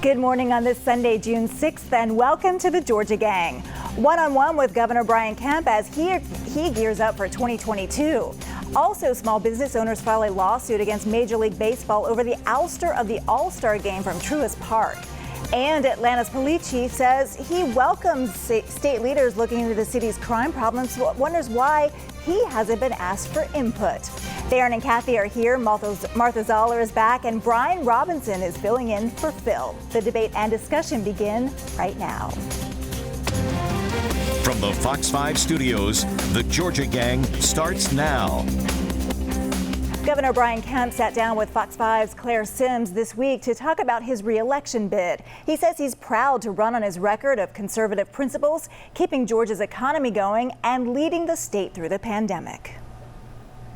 Good morning on this Sunday, June 6th, and welcome to the Georgia Gang. One-on-one with Governor Brian Kemp as he gears up for 2022. Also, small business owners file a lawsuit against Major League Baseball over the ouster of the All-Star game from Truist Park. And Atlanta's police chief says he welcomes state leaders looking into the city's crime problems, wonders why he hasn't been asked for input. Darren and Kathy are here, Martha Zoller is back, and Brian Robinson is filling in for Phil. The debate and discussion begin right now. From the Fox 5 studios, the Georgia Gang starts now. Governor Brian Kemp sat down with Fox 5's Claire Sims this week to talk about his re-election bid. He says he's proud to run on his record of conservative principles, keeping Georgia's economy going and leading the state through the pandemic.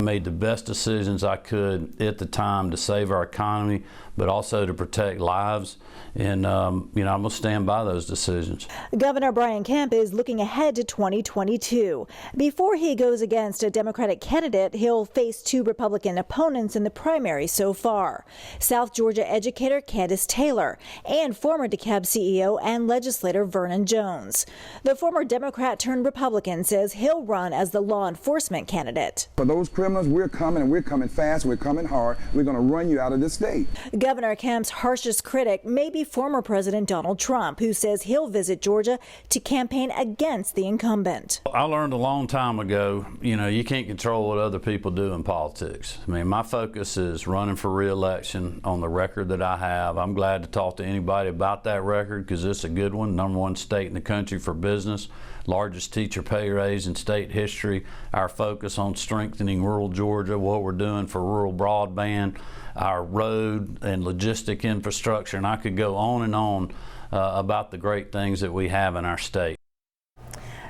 I made the best decisions I could at the time to save our economy, but also to protect lives. And, I'm going to stand by those decisions. Governor Brian Kemp is looking ahead to 2022. Before he goes against a Democratic candidate, he'll face two Republican opponents in the primary so far. South Georgia educator Candace Taylor and former DeKalb CEO and legislator Vernon Jones. The former Democrat turned Republican says he'll run as the law enforcement candidate. For those criminals, we're coming fast, we're coming hard. We're going to run you out of this state. Governor Kemp's harshest critic may be former President Donald Trump, who says he'll visit Georgia to campaign against the incumbent. I learned a long time ago, you can't control what other people do in politics. I mean, my focus is running for re-election on the record that I have. I'm glad to talk to anybody about that record because it's a good one. #1 state in the country for business, largest teacher pay raise in state history, our focus on strengthening rural Georgia, what we're doing for rural broadband, our road and logistic infrastructure, and I could go on and on about the great things that we have in our state.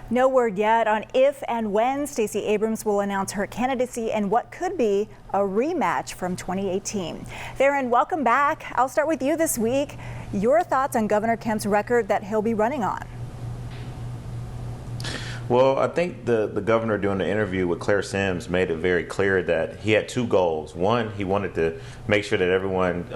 No word yet on if and when Stacey Abrams will announce her candidacy and what could be a rematch from 2018. Darren, welcome back. I'll start with you this week. Your thoughts on Governor Kemp's record that he'll be running on? Well, I think the governor doing the interview with Claire Sims made it very clear that he had two goals. One, he wanted to make sure that everyone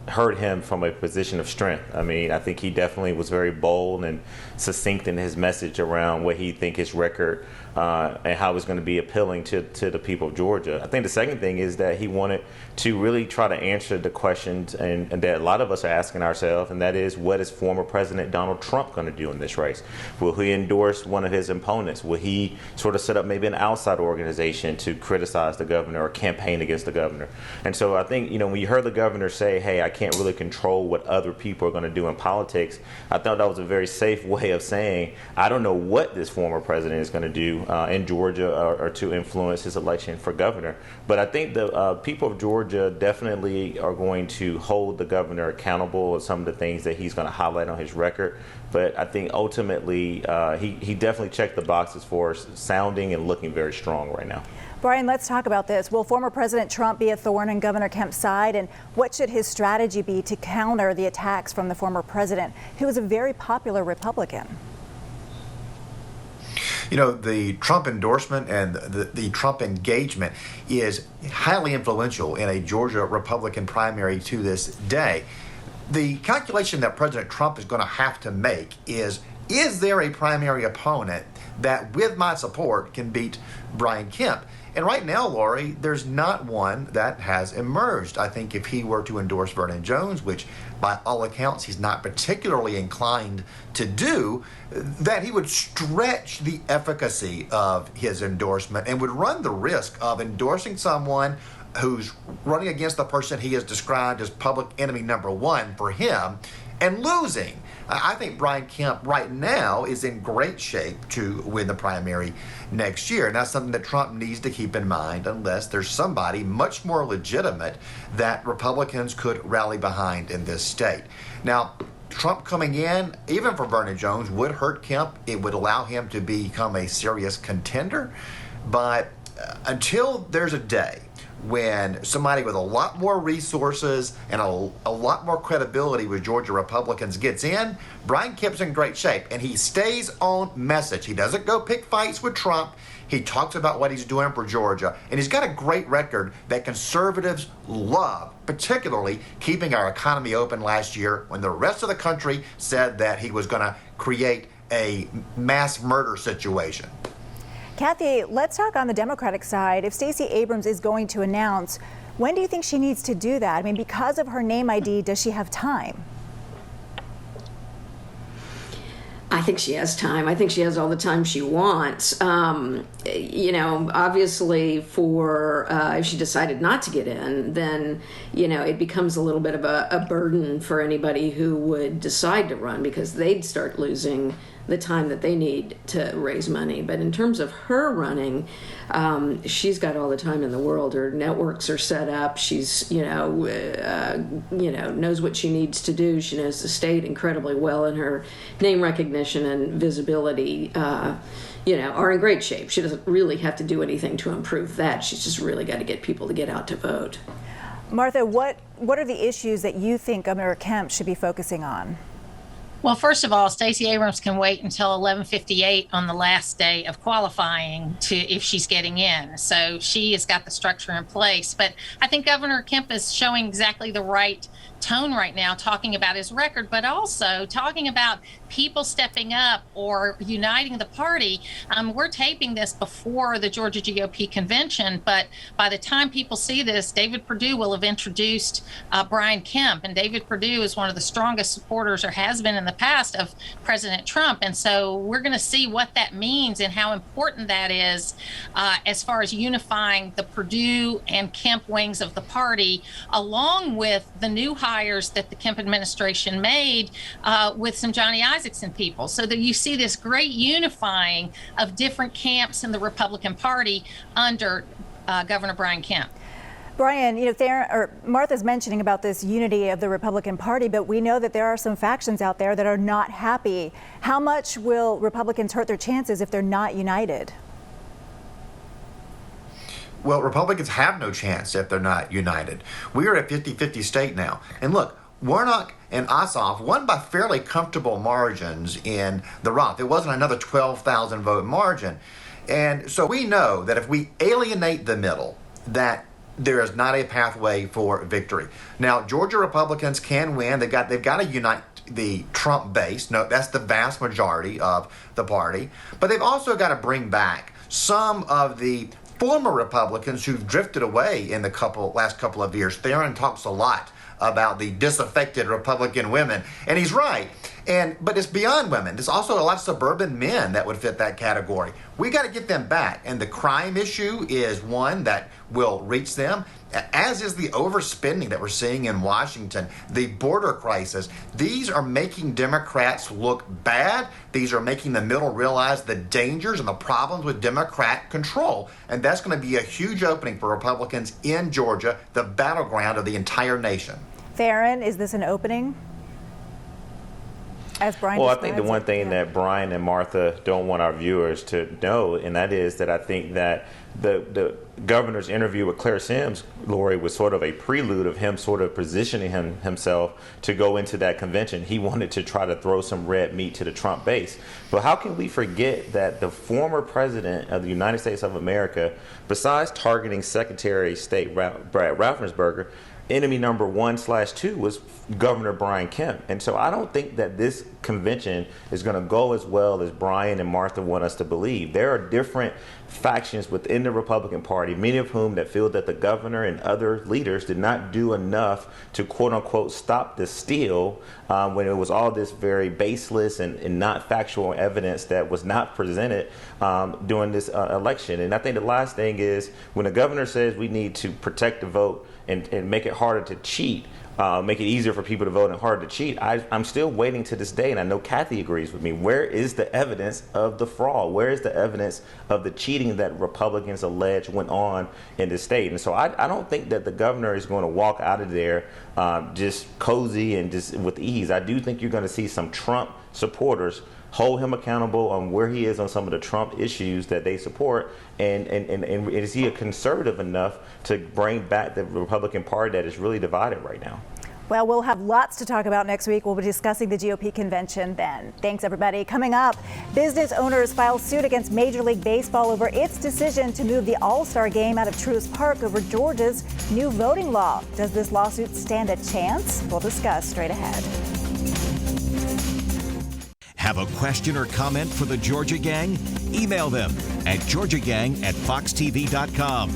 heard him from a position of strength. I mean, I think he definitely was very bold and succinct in his message around what he think his record and how it's going to be appealing to the people of Georgia. I think the second thing is that he wanted to really try to answer the questions and that a lot of us are asking ourselves, and that is, what is former President Donald Trump going to do in this race? Will he endorse one of his opponents? Will he sort of set up maybe an outside organization to criticize the governor or campaign against the governor? And so I think, when you heard the governor say, hey, I can't really control what other people are going to do in politics, I thought that was a very safe way of saying, I don't know what this former president is going to do in Georgia or to influence his election for governor. But I think the people of Georgia definitely are going to hold the governor accountable of some of the things that he's going to highlight on his record. But I think ultimately he definitely checked the boxes for sounding and looking very strong right now. Brian, let's talk about this. Will former President Trump be a thorn in Governor Kemp's side? And what should his strategy be to counter the attacks from the former president, who was a very popular Republican? The Trump endorsement and the Trump engagement is highly influential in a Georgia Republican primary to this day. The calculation that President Trump is going to have to make is there a primary opponent that, with my support, can beat Brian Kemp? And right now, Lori, there's not one that has emerged. I think if he were to endorse Vernon Jones, which by all accounts he's not particularly inclined to do, that he would stretch the efficacy of his endorsement and would run the risk of endorsing someone who's running against the person he has described as public enemy #1 for him and losing. I think Brian Kemp right now is in great shape to win the primary next year. And that's something that Trump needs to keep in mind unless there's somebody much more legitimate that Republicans could rally behind in this state. Now, Trump coming in, even for Vernon Jones, would hurt Kemp. It would allow him to become a serious contender. But until there's a day when somebody with a lot more resources and a lot more credibility with Georgia Republicans gets in, Brian Kemp's in great shape, and he stays on message. He doesn't go pick fights with Trump. He talks about what he's doing for Georgia, and he's got a great record that conservatives love, particularly keeping our economy open last year when the rest of the country said that he was going to create a mass murder situation. Kathy, let's talk on the Democratic side. If Stacey Abrams is going to announce, when do you think she needs to do that? I mean, because of her name ID, does she have time? I think she has time. I think she has all the time she wants. Obviously for if she decided not to get in, then, it becomes a little bit of a burden for anybody who would decide to run, because they'd start losing the time that they need to raise money. But in terms of her running, she's got all the time in the world. Her networks are set up. She's, knows what she needs to do. She knows the state incredibly well, and her name recognition and visibility, are in great shape. She doesn't really have to do anything to improve that. She's just really got to get people to get out to vote. Martha, what are the issues that you think Governor Kemp should be focusing on? Well, first of all, Stacey Abrams can wait until 11:58 on the last day of qualifying if she's getting in. So she has got the structure in place. But I think Governor Kemp is showing exactly the right tone right now, talking about his record, but also talking about people stepping up or uniting the party. We're taping this before the Georgia GOP convention, but by the time people see this, David Perdue will have introduced Brian Kemp, and David Perdue is one of the strongest supporters, or has been in the past, of President Trump. And so we're going to see what that means and how important that is as far as unifying the Perdue and Kemp wings of the party, along with the new hires that the Kemp administration made with some Johnny Isakson people, so that you see this great unifying of different camps in the Republican Party under Governor Brian Kemp. Brian, Martha's mentioning about this unity of the Republican Party, but we know that there are some factions out there that are not happy. How much will Republicans hurt their chances if they're not united? Well, Republicans have no chance if they're not united. We are a 50-50 state now. And look, Warnock and Ossoff won by fairly comfortable margins in the Roth. It wasn't another 12,000 vote margin. And so we know that if we alienate the middle, that there is not a pathway for victory. Now, Georgia Republicans can win. They've got to unite the Trump base. No, that's the vast majority of the party. But they've also got to bring back some of the former Republicans who've drifted away in the last couple of years. Theron talks a lot about the disaffected Republican women, and he's right. But it's beyond women. There's also a lot of suburban men that would fit that category. We got to get them back, and the crime issue is one that will reach them, as is the overspending that we're seeing in Washington, the border crisis. These are making Democrats look bad. These are making the middle realize the dangers and the problems with Democrat control, and that's going to be a huge opening for Republicans in Georgia, the battleground of the entire nation. Theron, is this an opening? As Brian I think the one thing that Brian and Martha don't want our viewers to know, and that is that I think that the governor's interview with Claire Sims, Lori, was sort of a prelude of him sort of positioning himself to go into that convention. He wanted to try to throw some red meat to the Trump base. But how can we forget that the former president of the United States of America, besides targeting Secretary of State Brad Raffensperger, enemy number 1/2 was Governor Brian Kemp. And so I don't think that this convention is going to go as well as Brian and Martha want us to believe. There are different factions within the Republican Party, many of whom that feel that the governor and other leaders did not do enough to quote unquote stop the steal when it was all this very baseless and not factual evidence that was not presented during this election. And I think the last thing is when the governor says we need to protect the vote and make it harder to cheat, make it easier for people to vote and harder to cheat. I'm still waiting to this day, and I know Kathy agrees with me. Where is the evidence of the fraud? Where is the evidence of the cheating that Republicans allege went on in the state? And so I don't think that the governor is going to walk out of there just cozy and just with ease. I do think you're going to see some Trump supporters hold him accountable on where he is on some of the Trump issues that they support, and is he a conservative enough to bring back the Republican Party that is really divided right now? Well, we'll have lots to talk about next week. We'll be discussing the GOP convention then. Thanks, everybody. Coming up, business owners file suit against Major League Baseball over its decision to move the All-Star game out of Truist Park over Georgia's new voting law. Does this lawsuit stand a chance? We'll discuss straight ahead. Have a question or comment for the Georgia Gang? Email them at georgiagang@foxtv.com.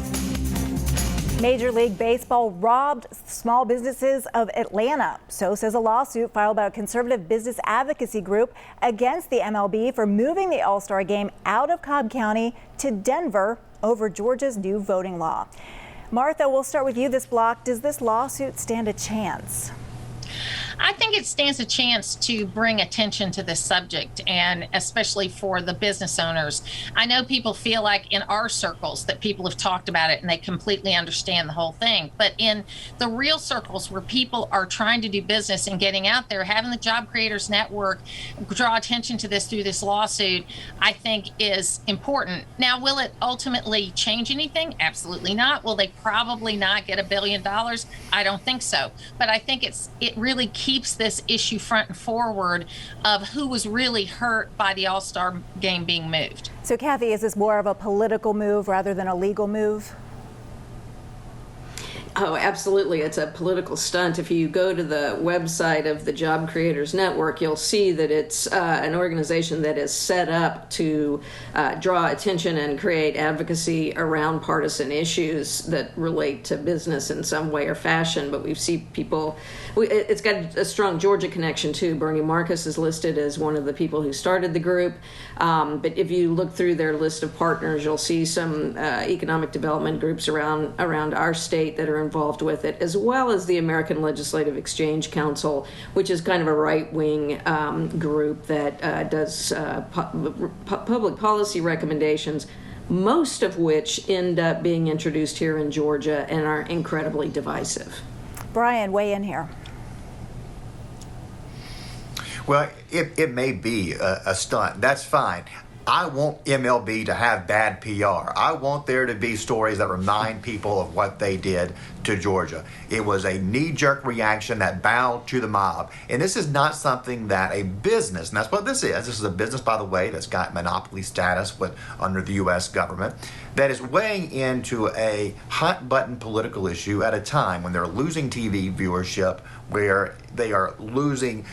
Major League Baseball robbed small businesses of Atlanta. So says a lawsuit filed by a conservative business advocacy group against the MLB for moving the All-Star game out of Cobb County to Denver over Georgia's new voting law. Martha, we'll start with you this block. Does this lawsuit stand a chance? I think it stands a chance to bring attention to this subject, and especially for the business owners. I know people feel like in our circles that people have talked about it and they completely understand the whole thing. But in the real circles where people are trying to do business and getting out there, having the Job Creators Network draw attention to this through this lawsuit, I think is important. Now, will it ultimately change anything? Absolutely not. Will they probably not get $1 billion? I don't think so. But I think it really keeps this issue front and forward of who was really hurt by the All-Star game being moved. So, Kathy, is this more of a political move rather than a legal move? Oh, absolutely. It's a political stunt. If you go to the website of the Job Creators Network, you'll see that it's an organization that is set up to draw attention and create advocacy around partisan issues that relate to business in some way or fashion. But we see people, it's got a strong Georgia connection too. Bernie Marcus is listed as one of the people who started the group. But if you look through their list of partners, you'll see some economic development groups around our state that are involved with it, as well as the American Legislative Exchange Council, which is kind of a right-wing group that does public policy recommendations, most of which end up being introduced here in Georgia and are incredibly divisive. Brian, weigh in here. Well, it may be a stunt. That's fine. I want MLB to have bad PR. I want there to be stories that remind people of what they did to Georgia. It was a knee-jerk reaction that bowed to the mob. And this is not something that a business, and that's what this is. This is a business, by the way, that's got monopoly status under the U.S. government, that is weighing into a hot-button political issue at a time when they're losing TV viewership, where they are losing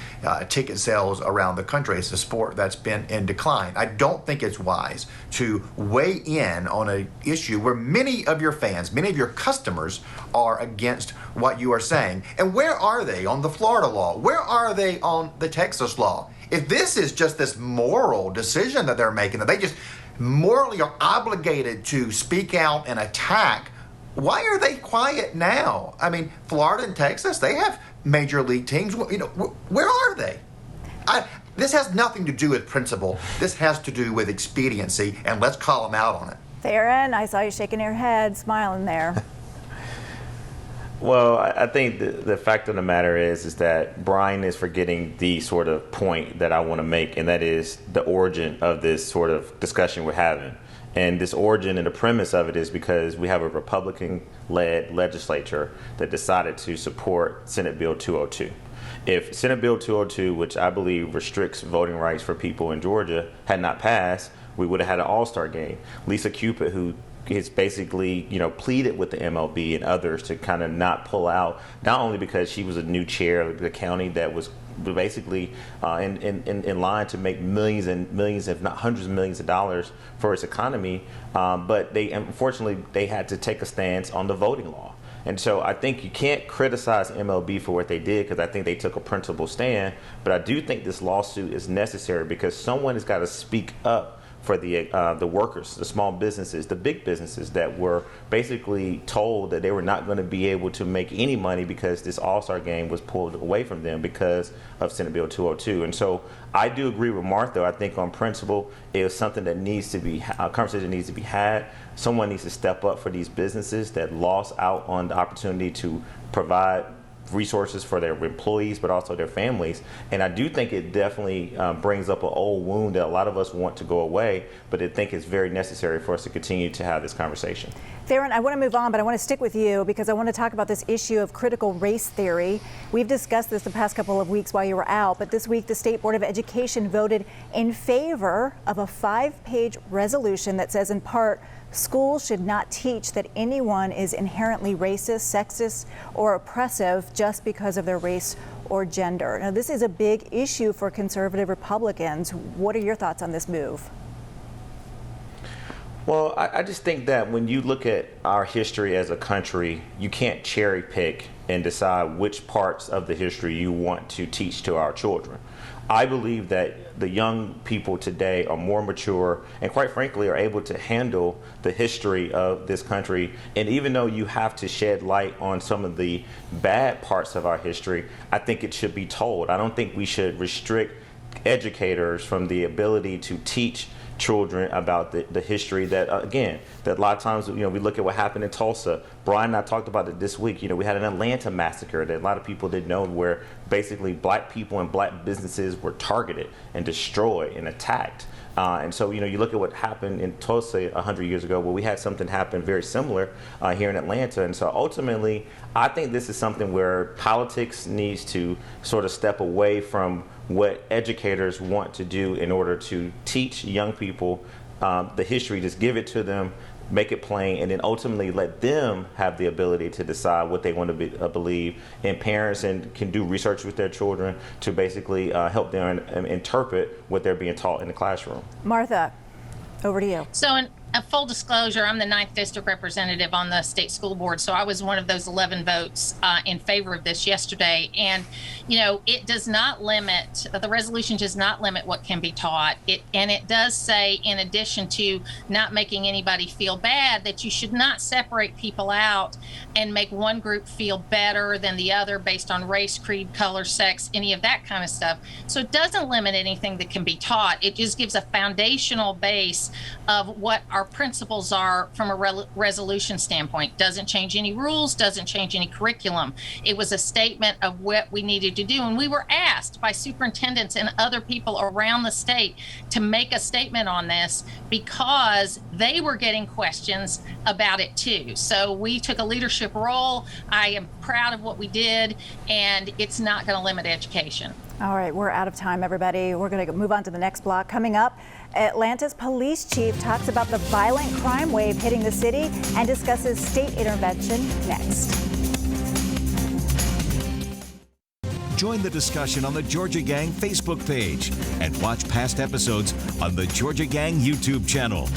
ticket sales around the country. It's a sport that's been in decline. I don't think it's wise to weigh in on an issue where many of your fans, many of your customers are against what you are saying. And where are they on the Florida law? Where are they on the Texas law? If this is just this moral decision that they're making, that they just morally are obligated to speak out and attack, why are they quiet now? I mean, Florida and Texas, they have major league teams. You know, where are they? This has nothing to do with principle. This has to do with expediency, and let's call them out on it. Theron, I saw you shaking your head, smiling there. Well, I think the fact of the matter is that Brian is forgetting the sort of point that I want to make, and that is the origin of this sort of discussion we're having. And this origin and the premise of it is because we have a Republican-led legislature that decided to support Senate Bill 202. If Senate Bill 202, which I believe restricts voting rights for people in Georgia, had not passed, we would have had an all-star game. Lisa Cupid, who has basically, pleaded with the MLB and others to kind of not pull out, not only because she was a new chair of the county that was basically in line to make millions and millions, if not hundreds of millions of dollars for its economy, but unfortunately they had to take a stance on the voting law. And so I think you can't criticize MLB for what they did, because I think they took a principled stand, but I do think this lawsuit is necessary because someone has got to speak up for the workers, the small businesses, the big businesses that were basically told that they were not going to be able to make any money because this All-Star game was pulled away from them because of Senate Bill 202. And so I do agree with Martha. I think on principle, it is something that needs to be, a conversation needs to be had. Someone needs to step up for these businesses that lost out on the opportunity to provide resources for their employees, but also their families. And I do think it definitely brings up an old wound that a lot of us want to go away, but I think it's very necessary for us to continue to have this conversation. Theron, I want to move on, but I want to stick with you because I want to talk about this issue of critical race theory. We've discussed this the past couple of weeks while you were out, but this week the State Board of Education voted in favor of a 5-page resolution that says, in part, schools should not teach that anyone is inherently racist, sexist, or oppressive just because of their race or gender. Now, this is a big issue for conservative Republicans. What are your thoughts on this move? Well, I just think that when you look at our history as a country, you can't cherry pick and decide which parts of the history you want to teach to our children. I believe that the young people today are more mature and, quite frankly, are able to handle the history of this country. And even though you have to shed light on some of the bad parts of our history, I think it should be told. I don't think we should restrict educators from the ability to teach children about the history that, again, that a lot of times, we look at what happened in Tulsa. Brian and I talked about it this week. We had an Atlanta massacre that a lot of people didn't know, where basically black people and black businesses were targeted and destroyed and attacked. And so, you look at what happened in Tulsa 100 years ago. Well, we had something happen very similar here in Atlanta. And so ultimately, I think this is something where politics needs to sort of step away from what educators want to do in order to teach young people the history. Just give it to them, make it plain, and then ultimately let them have the ability to decide what they want to believe. And parents can do research with their children to basically help them interpret what they're being taught in the classroom. Martha, over to you. So in a full disclosure, I'm the 9th District representative on the state school board, so I was one of those 11 votes in favor of this yesterday. And, it does not limit, the resolution does not limit what can be taught. And it does say, in addition to not making anybody feel bad, that you should not separate people out and make one group feel better than the other based on race, creed, color, sex, any of that kind of stuff. So it doesn't limit anything that can be taught. It just gives a foundational base of what our principles are from a resolution standpoint. Doesn't change any rules, doesn't change any curriculum. It was a statement of what we needed to do. And we were asked by superintendents and other people around the state to make a statement on this because they were getting questions about it too. So we took a leadership role. I am proud of what we did, and it's not going to limit education. All right, we're out of time, everybody. We're going to move on to the next block. Coming up, Atlanta's police chief talks about the violent crime wave hitting the city and discusses state intervention next. Join the discussion on the Georgia Gang Facebook page and watch past episodes on the Georgia Gang YouTube channel.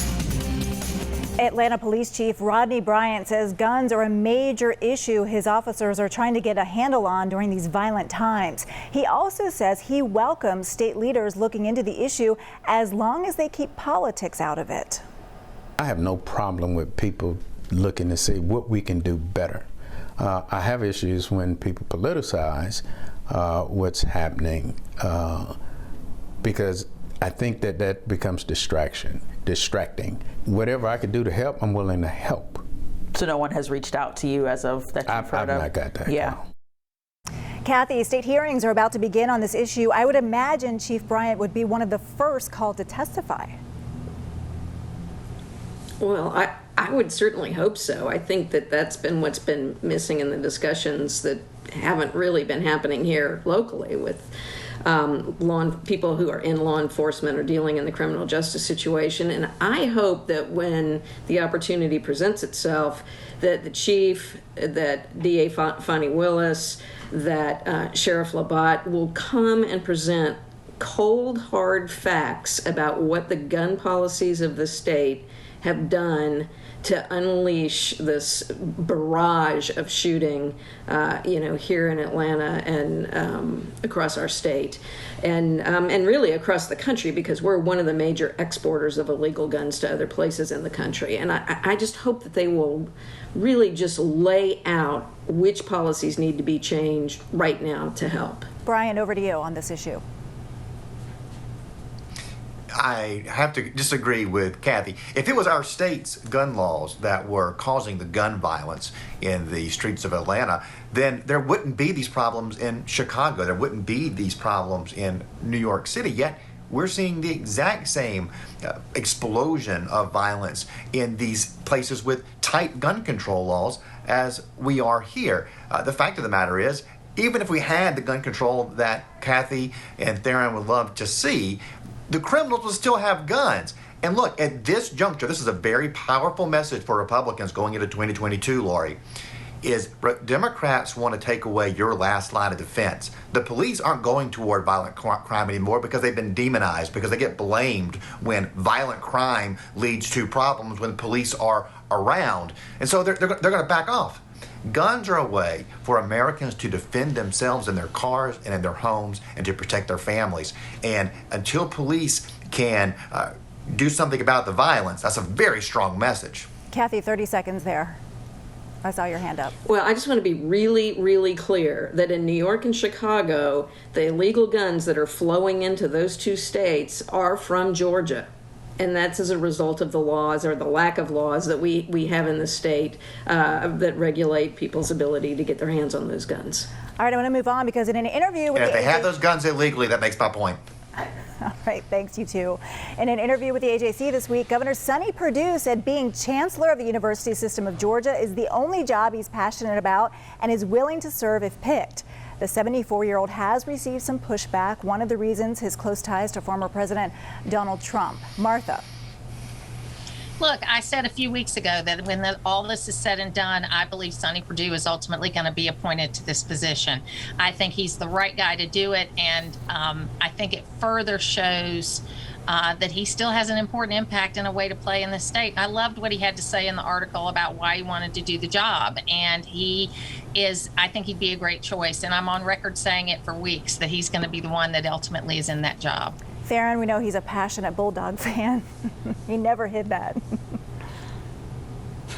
Atlanta Police Chief Rodney Bryant says guns are a major issue his officers are trying to get a handle on during these violent times. He also says he welcomes state leaders looking into the issue as long as they keep politics out of it. I have no problem with people looking to see what we can do better. I have issues when people politicize what's happening because I think that becomes distracting. Whatever I could do to help, I'm willing to help. So no one has reached out to you as of that you've heard of? I've not got that. Yeah. Kathy, state hearings are about to begin on this issue. I would imagine Chief Bryant would be one of the first called to testify. Well, I would certainly hope so. I think that's been what's been missing in the discussions that haven't really been happening here locally with people who are in law enforcement or dealing in the criminal justice situation. And I hope that when the opportunity presents itself, that the chief, that DA Fani Willis, that Sheriff Labatt will come and present cold, hard facts about what the gun policies of the state have done to unleash this barrage of shooting, here in Atlanta and across our state, and really across the country, because we're one of the major exporters of illegal guns to other places in the country. And I just hope that they will really just lay out which policies need to be changed right now to help. Brian, over to you on this issue. I have to disagree with Kathy. If it was our state's gun laws that were causing the gun violence in the streets of Atlanta, then there wouldn't be these problems in Chicago. There wouldn't be these problems in New York City. Yet we're seeing the exact same explosion of violence in these places with tight gun control laws as we are here. The fact of the matter is, even if we had the gun control that Kathy and Theron would love to see, the criminals will still have guns. And look, at this juncture, this is a very powerful message for Republicans going into 2022, Lori, is Democrats want to take away your last line of defense. The police aren't going toward violent crime anymore because they've been demonized, because they get blamed when violent crime leads to problems when police are around. And so they're going to back off. Guns are a way for Americans to defend themselves in their cars and in their homes and to protect their families. And until police can do something about the violence, that's a very strong message. Kathy, 30 seconds there. I saw your hand up. Well, I just want to be really, really clear that in New York and Chicago, the illegal guns that are flowing into those two states are from Georgia. And that's as a result of the laws, or the lack of laws, that we have in the state that regulate people's ability to get their hands on those guns. All right, I want to move on, because in an interview with if they have those guns illegally, that makes my point. All right, thanks, you too. In an interview with the AJC this week, Governor Sonny Perdue said being chancellor of the University System of Georgia is the only job he's passionate about and is willing to serve if picked. The 74-year-old has received some pushback. One of the reasons, his close ties to former President Donald Trump. Martha. Look, I said a few weeks ago that when all this is said and done, I believe Sonny Perdue is ultimately going to be appointed to this position. I think he's the right guy to do it, and I think it further shows that he still has an important impact and a way to play in the state. I loved what he had to say in the article about why he wanted to do the job, and I think he'd be a great choice, and I'm on record saying it for weeks that he's going to be the one that ultimately is in that job. Theron, we know he's a passionate Bulldog fan. He never hid that.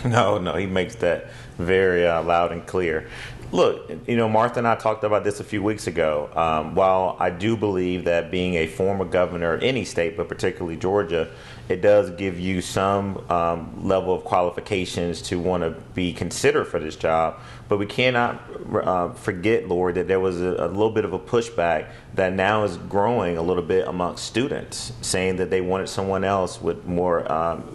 No, he makes that very loud and clear. Look, Martha and I talked about this a few weeks ago. While I do believe that being a former governor of any state, but particularly Georgia, it does give you some level of qualifications to want to be considered for this job. But we cannot forget, Lord, that there was a little bit of a pushback that now is growing a little bit amongst students, saying that they wanted someone else with more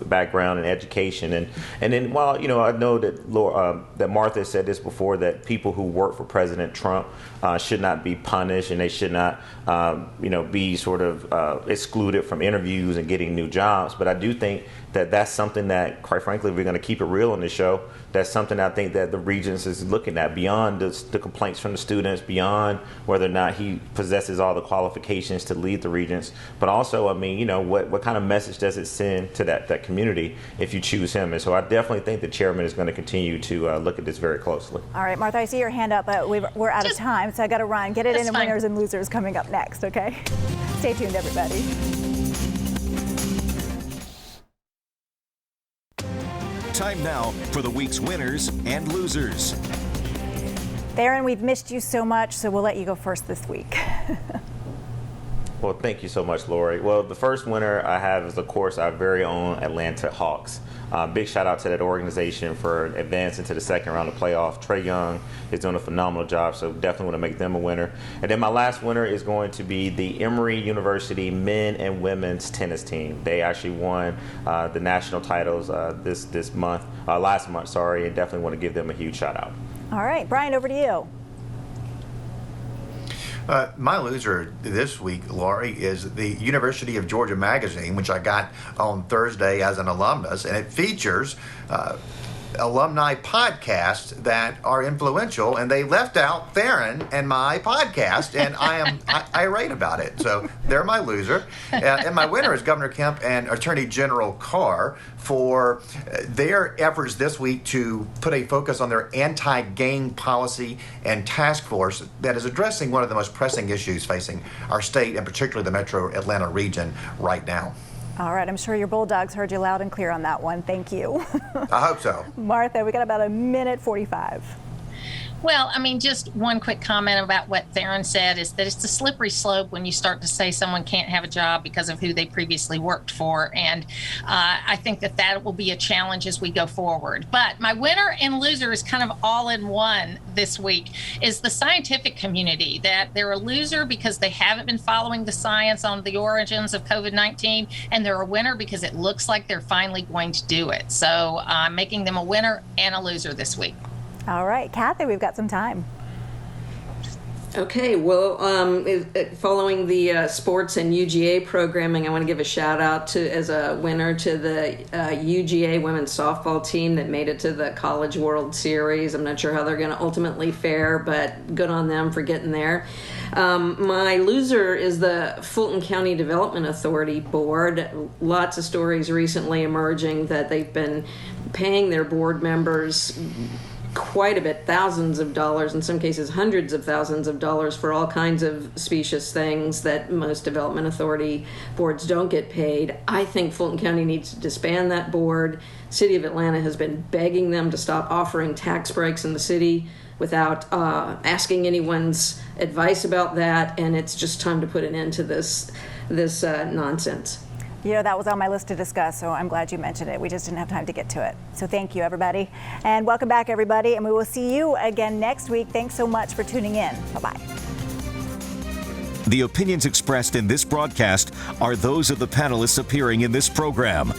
background and education. And then while, I know that that Martha said this before, that people who work for President Trump should not be punished, and they should not, be sort of excluded from interviews and getting new jobs. But I do think that that's something that, quite frankly, if we're going to keep it real on this show, that's something I think that the Regents is looking at, beyond the complaints from the students, beyond whether or not he possesses all the qualifications to lead the Regents. But also, what kind of message does it send to that community if you choose him? And so I definitely think the chairman is going to continue to look at this very closely. All right, Martha, I see your hand up, but we're out of time, so I got to run. Get it in winners and losers coming up next, okay? Stay tuned, everybody. Time now for the week's winners and losers. Theron, we've missed you so much, so we'll let you go first this week. Well, thank you so much, Lori. Well, the first winner I have is, of course, our very own Atlanta Hawks. Big shout out to that organization for advancing to the second round of playoff. Trae Young is doing a phenomenal job, so definitely want to make them a winner. And then my last winner is going to be the Emory University men and women's tennis team. They actually won the national titles last month, and definitely want to give them a huge shout out. All right, Brian, over to you. My loser this week, Laurie, is the University of Georgia magazine, which I got on Thursday as an alumnus, and it features alumni podcasts that are influential, and they left out Theron and my podcast, and I am irate about it. So they're my loser. And my winner is Governor Kemp and Attorney General Carr for their efforts this week to put a focus on their anti-gang policy and task force that is addressing one of the most pressing issues facing our state, and particularly the metro Atlanta region right now. All right, I'm sure your Bulldogs heard you loud and clear on that one. Thank you. I hope so. Martha, we got about a minute 45. Well, I mean, just one quick comment about what Theron said is that it's a slippery slope when you start to say someone can't have a job because of who they previously worked for. And I think that will be a challenge as we go forward. But my winner and loser is kind of all in one this week is the scientific community, that they're a loser because they haven't been following the science on the origins of COVID-19, and they're a winner because it looks like they're finally going to do it. So I'm making them a winner and a loser this week. All right, Kathy, we've got some time. Okay, well, following the sports and UGA programming, I want to give a shout out as a winner to the UGA women's softball team that made it to the College World Series. I'm not sure how they're going to ultimately fare, but good on them for getting there. My loser is the Fulton County Development Authority Board. Lots of stories recently emerging that they've been paying their board members quite a bit, thousands of dollars, in some cases hundreds of thousands of dollars, for all kinds of specious things that most development authority boards don't get paid. I think Fulton County needs to disband that board. City of Atlanta has been begging them to stop offering tax breaks in the city without asking anyone's advice about that, and it's just time to put an end to this nonsense. You know, that was on my list to discuss, so I'm glad you mentioned it. We just didn't have time to get to it. So thank you, everybody. And welcome back, everybody. And we will see you again next week. Thanks so much for tuning in. Bye-bye. The opinions expressed in this broadcast are those of the panelists appearing in this program.